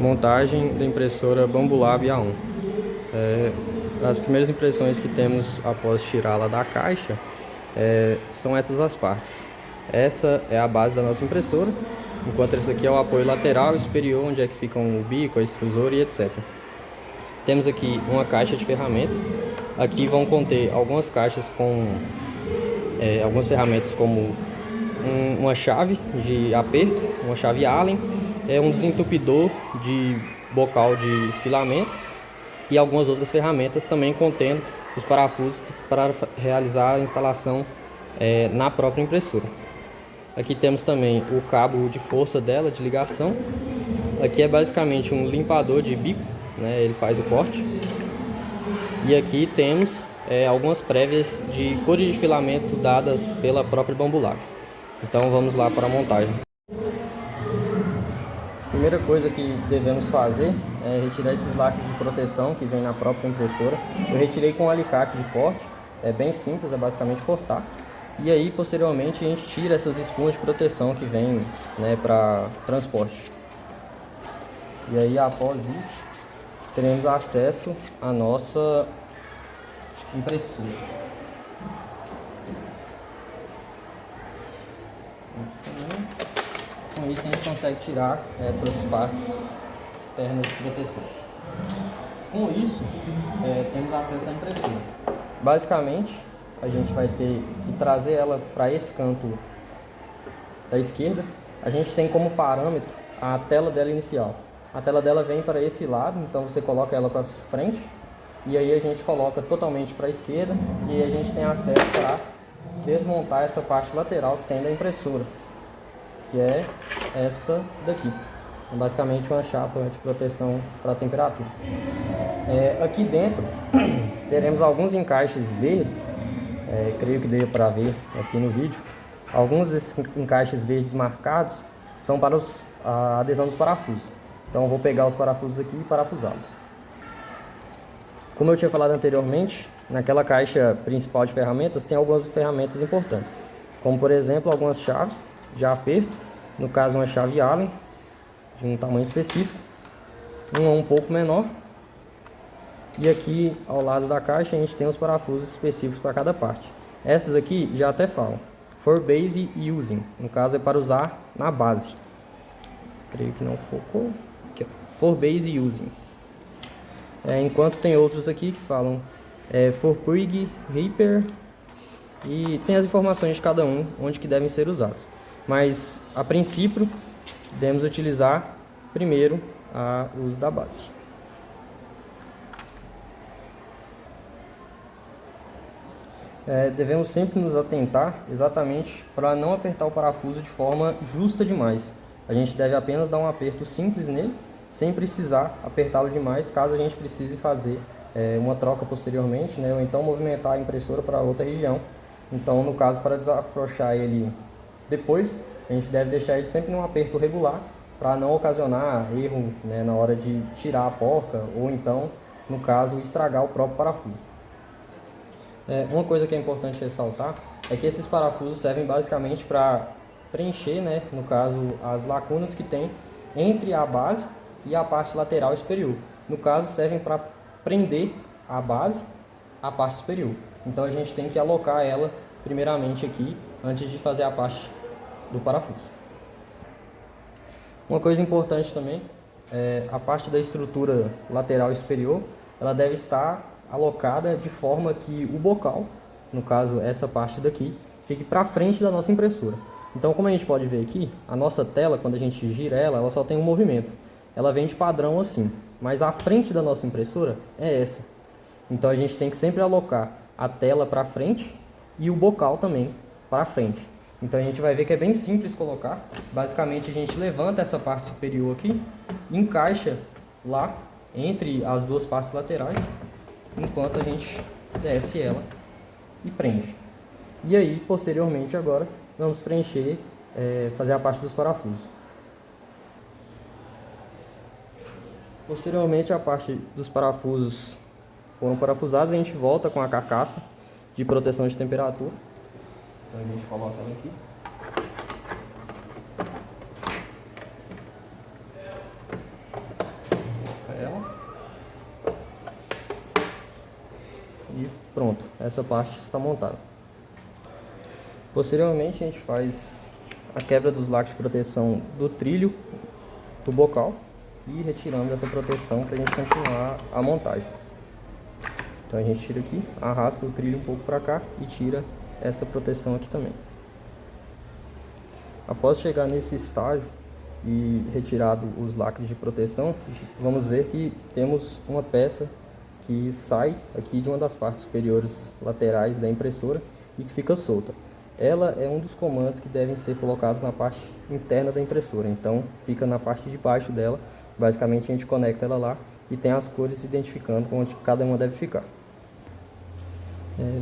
Montagem da impressora Bambolab A1. As primeiras impressões que temos após tirá-la da caixa são essas as partes. Essa é a base da nossa impressora, enquanto esse aqui é o apoio lateral e superior, onde é que ficam o bico, a extrusora e etc. Temos aqui uma caixa de ferramentas. Aqui vão conter algumas caixas com algumas ferramentas como uma chave de aperto, uma chave Allen, um desentupidor de bocal de filamento e algumas outras ferramentas também contendo os parafusos para realizar a instalação na própria impressora. Aqui temos também o cabo de força dela, de ligação. Aqui é basicamente um limpador de bico, né? Ele faz o corte. E aqui temos algumas prévias de cores de filamento dadas pela própria Bambolab. Então vamos lá para a montagem. A primeira coisa que devemos fazer é retirar esses lacres de proteção que vem na própria impressora. Eu retirei com um alicate de corte, é bem simples, é basicamente cortar. E aí posteriormente a gente tira essas espumas de proteção que vem, né, para transporte. E aí após isso teremos acesso à nossa impressora. Com isso a gente consegue tirar essas partes externas de proteção. Com isso, temos acesso à impressora. Basicamente, a gente vai ter que trazer ela para esse canto da esquerda. A gente tem como parâmetro a tela dela inicial. A tela dela vem para esse lado, então você coloca ela para frente. E aí a gente coloca totalmente para a esquerda. E aí a gente tem acesso para desmontar essa parte lateral que tem da impressora, que é esta daqui. É basicamente uma chapa de proteção para a temperatura. Aqui dentro teremos alguns encaixes verdes, creio que dê para ver aqui no vídeo. Alguns desses encaixes verdes marcados são para a adesão dos parafusos. Então eu vou pegar os parafusos aqui e parafusá-los. Como eu tinha falado anteriormente, naquela caixa principal de ferramentas tem algumas ferramentas importantes, como por exemplo algumas chaves de aperto, no caso uma chave Allen de um tamanho específico, uma um pouco menor, e aqui ao lado da caixa a gente tem os parafusos específicos para cada parte. Essas aqui já até falam for base using, no caso é para usar na base. Creio que não focou. Aqui, ó, for base using. Enquanto tem outros aqui que falam for prig, repair, e tem as informações de cada um, onde que devem ser usados. Mas, a princípio, devemos utilizar primeiro o uso da base. Devemos sempre nos atentar exatamente para não apertar o parafuso de forma justa demais. A gente deve apenas dar um aperto simples nele, sem precisar apertá-lo demais, caso a gente precise fazer uma troca posteriormente, né, ou então movimentar a impressora para outra região. Então, no caso, para desafrouxar ele depois, a gente deve deixar ele sempre num aperto regular, para não ocasionar erro, né, na hora de tirar a porca, ou então, no caso, estragar o próprio parafuso. Uma coisa que é importante ressaltar é que esses parafusos servem basicamente para preencher, né, no caso, as lacunas que tem entre a base e a parte lateral e superior. No caso, servem para prender a base à parte superior. Então a gente tem que alocar ela primeiramente aqui, antes de fazer a parte do parafuso. Uma coisa importante também é a parte da estrutura lateral e superior, ela deve estar alocada de forma que o bocal, no caso essa parte daqui, fique para frente da nossa impressora. Então, como a gente pode ver aqui, a nossa tela, quando a gente gira ela só tem um movimento. Ela vem de padrão assim, mas a frente da nossa impressora é essa. Então a gente tem que sempre alocar a tela para frente e o bocal também para frente. Então a gente vai ver que é bem simples colocar. Basicamente a gente levanta essa parte superior aqui, encaixa lá entre as duas partes laterais, enquanto a gente desce ela e prende. E aí, posteriormente agora, vamos preencher, fazer a parte dos parafusos. Posteriormente a parte dos parafusos foram parafusados, a gente volta com a carcaça de proteção de temperatura. Então a gente coloca ela aqui. pronto, essa parte está montada. Posteriormente a gente faz a quebra dos lacres de proteção do trilho do bocal e retirando essa proteção para a gente continuar a montagem. Então a gente tira aqui, arrasta o trilho um pouco para cá e tira esta proteção aqui também. Após chegar nesse estágio e retirado os lacres de proteção, vamos ver que temos uma peça que sai aqui de uma das partes superiores laterais da impressora e que fica solta. Ela é um dos comandos que devem ser colocados na parte interna da impressora, então fica na parte de baixo dela. Basicamente a gente conecta ela lá e tem as cores identificando onde cada uma deve ficar.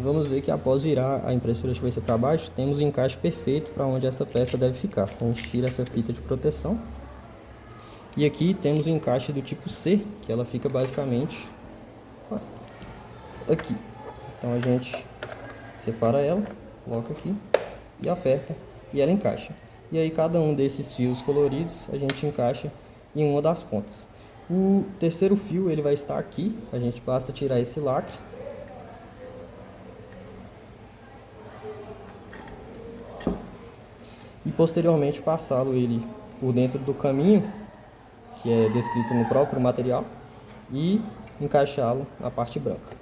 Vamos ver que após virar a impressora de cabeça para baixo, temos o encaixe perfeito para onde essa peça deve ficar. A gente tira essa fita de proteção. E aqui temos o encaixe do tipo C, que ela fica basicamente aqui. Então a gente separa ela, coloca aqui e aperta e ela encaixa. E aí cada um desses fios coloridos a gente encaixa em uma das pontas. O terceiro fio ele vai estar aqui, a gente basta tirar esse lacre. E posteriormente passá-lo ele por dentro do caminho, que é descrito no próprio material, e encaixá-lo na parte branca.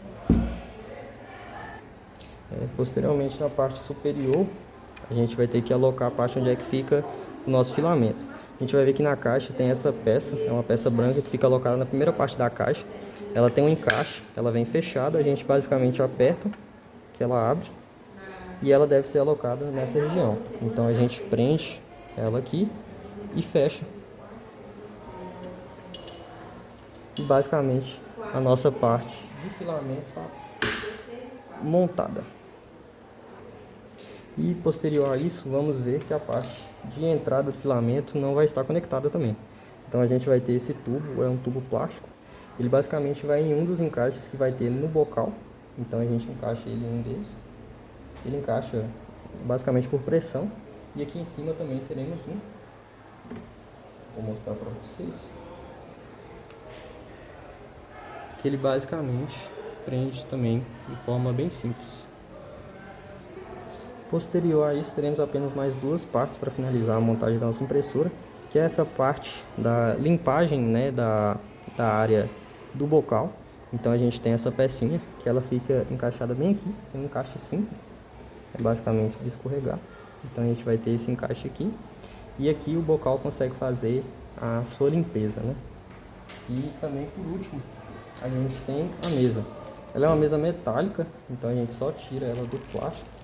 Posteriormente na parte superior, a gente vai ter que alocar a parte onde é que fica o nosso filamento. A gente vai ver que na caixa tem essa peça, é uma peça branca que fica alocada na primeira parte da caixa. Ela tem um encaixe, ela vem fechada, a gente basicamente aperta, que ela abre, e ela deve ser alocada nessa região. Então a gente prende ela aqui e fecha. E basicamente a nossa parte de filamento está montada. E posterior a isso, vamos ver que a parte de entrada do filamento não vai estar conectada também. Então a gente vai ter esse tubo, é um tubo plástico. Ele basicamente vai em um dos encaixes que vai ter no bocal. Então a gente encaixa ele em um deles. Ele encaixa basicamente por pressão. E aqui em cima também teremos um. Vou mostrar para vocês. Que ele basicamente prende também de forma bem simples. Posterior a isso, teremos apenas mais duas partes para finalizar a montagem da nossa impressora, que é essa parte da limpagem, né, da área do bocal. Então a gente tem essa pecinha que ela fica encaixada bem aqui, tem um encaixe simples, é basicamente de escorregar. Então a gente vai ter esse encaixe aqui, e aqui o bocal consegue fazer a sua limpeza, né? E também por último, a gente tem a mesa. Ela é uma mesa metálica, então a gente só tira ela do plástico.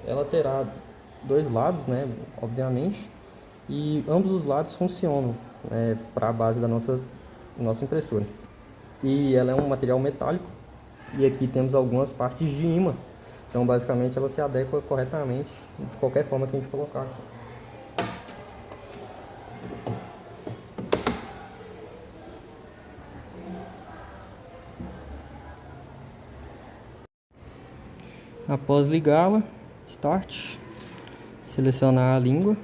Ela terá dois lados, né, obviamente, e ambos os lados funcionam para a base da nossa impressora. E ela é um material metálico, e aqui temos algumas partes de ímã, então basicamente ela se adequa corretamente de qualquer forma que a gente colocar aqui. Após ligá-la, Start, selecionar a língua,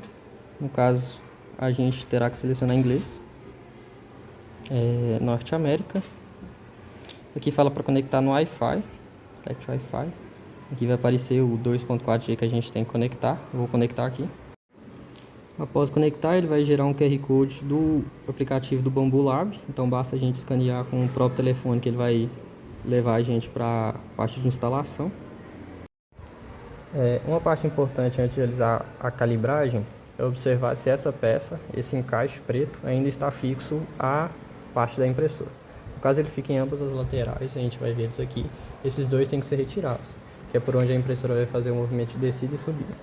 no caso a gente terá que selecionar inglês, Norte América. Aqui fala para conectar no Wi-Fi, Select Wi-Fi. Aqui vai aparecer o 2.4G que a gente tem que conectar, eu vou conectar aqui. Após conectar, ele vai gerar um QR Code do aplicativo do Bambu Lab, então basta a gente escanear com o próprio telefone que ele vai levar a gente para a parte de instalação. Uma parte importante antes de realizar a calibragem é observar se essa peça, esse encaixe preto, ainda está fixo à parte da impressora. No caso ele fica em ambas as laterais, a gente vai ver isso aqui, esses dois têm que ser retirados, que é por onde a impressora vai fazer o movimento de descida e subida.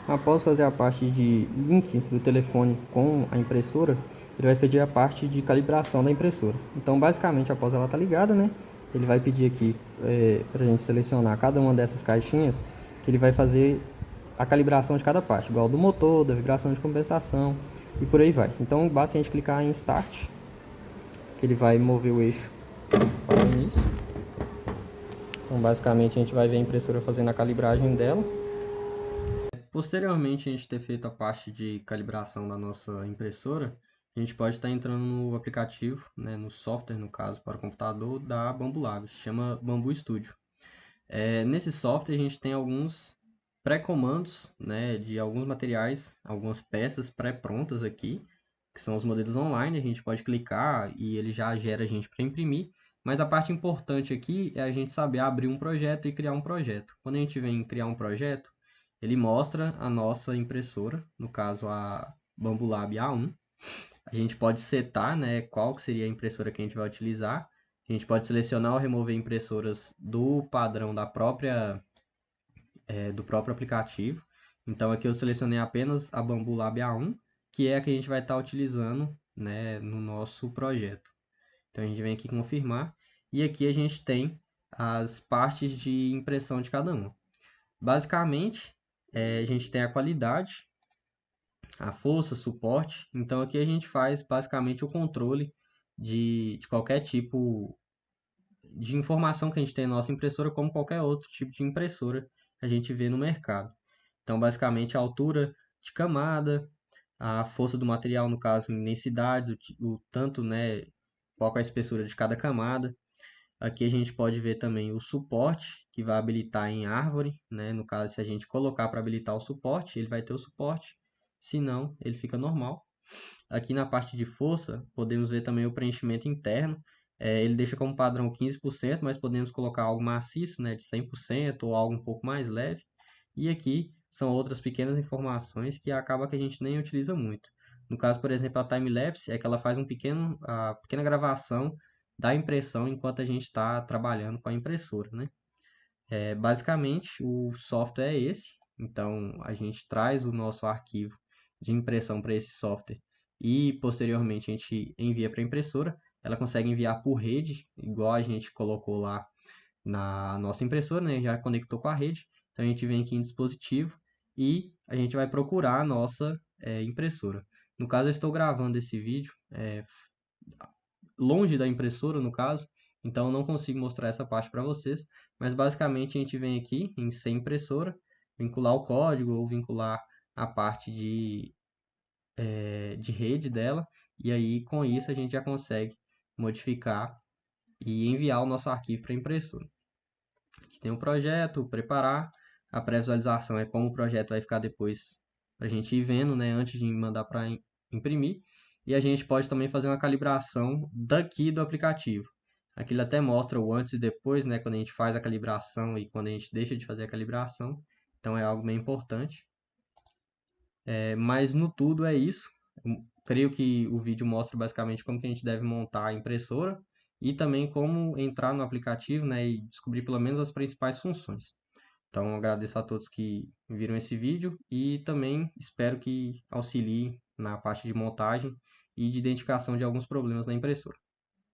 Após fazer a parte de link do telefone com a impressora, ele vai pedir a parte de calibração da impressora. Então basicamente após ela estar ligada, né, ele vai pedir aqui para a gente selecionar cada uma dessas caixinhas, que ele vai fazer a calibração de cada parte, igual do motor, da vibração de compensação e por aí vai. Então basta a gente clicar em Start, que ele vai mover o eixo para o início. Então basicamente a gente vai ver a impressora fazendo a calibragem dela. Posteriormente a gente ter feito a parte de calibração da nossa impressora, a gente pode estar entrando no aplicativo, né, no software, no caso, para o computador da Bambu Lab, chama Bambu Studio. Nesse software a gente tem alguns pré-comandos, né, de alguns materiais, algumas peças pré-prontas aqui, que são os modelos online, a gente pode clicar e ele já gera a gente para imprimir, mas a parte importante aqui é a gente saber abrir um projeto e criar um projeto. Quando a gente vem criar um projeto, ele mostra a nossa impressora, no caso a Bambu Lab A1. A gente pode setar, né, qual que seria a impressora que a gente vai utilizar. A gente pode selecionar ou remover impressoras do padrão do próprio aplicativo. Então aqui eu selecionei apenas a Bambu Lab A1, que é a que a gente vai estar utilizando, né, no nosso projeto. Então a gente vem aqui confirmar e aqui a gente tem as partes de impressão de cada uma. Basicamente, a gente tem a qualidade, a força, suporte. Então aqui a gente faz basicamente o controle de qualquer tipo de informação que a gente tem na nossa impressora, como qualquer outro tipo de impressora que a gente vê no mercado. Então, basicamente, a altura de camada, a força do material, no caso, em densidades, o tanto, né, qual é a espessura de cada camada. Aqui a gente pode ver também o suporte, que vai habilitar em árvore, né? No caso, se a gente colocar para habilitar o suporte, ele vai ter o suporte, se não, ele fica normal. Aqui na parte de força, podemos ver também o preenchimento interno. Ele deixa como padrão 15%, mas podemos colocar algo maciço, né, de 100% ou algo um pouco mais leve. E aqui são outras pequenas informações que acaba que a gente nem utiliza muito. No caso, por exemplo, a time-lapse é que ela faz a pequena gravação da impressão enquanto a gente está trabalhando com a impressora, né? Basicamente, o software é esse. Então, a gente traz o nosso arquivo de impressão para esse software e, posteriormente, a gente envia para a impressora. Ela consegue enviar por rede, igual a gente colocou lá na nossa impressora, né? Já conectou com a rede. Então, a gente vem aqui em dispositivo e a gente vai procurar a nossa impressora. No caso, eu estou gravando esse vídeo longe da impressora, no caso, então eu não consigo mostrar essa parte para vocês, mas basicamente a gente vem aqui em sem impressora, vincular o código ou vincular a parte de rede dela, e aí com isso a gente já consegue modificar e enviar o nosso arquivo para a impressora. Aqui tem o projeto, preparar, a pré-visualização é como o projeto vai ficar depois para a gente ir vendo, né, antes de mandar para imprimir. E a gente pode também fazer uma calibração daqui do aplicativo. Aqui ele até mostra o antes e depois, né, quando a gente faz a calibração e quando a gente deixa de fazer a calibração. Então é algo bem importante. Mas no tudo é isso. Eu creio que o vídeo mostra basicamente como que a gente deve montar a impressora e também como entrar no aplicativo, né, e descobrir pelo menos as principais funções. Então, agradeço a todos que viram esse vídeo e também espero que auxilie na parte de montagem e de identificação de alguns problemas na impressora.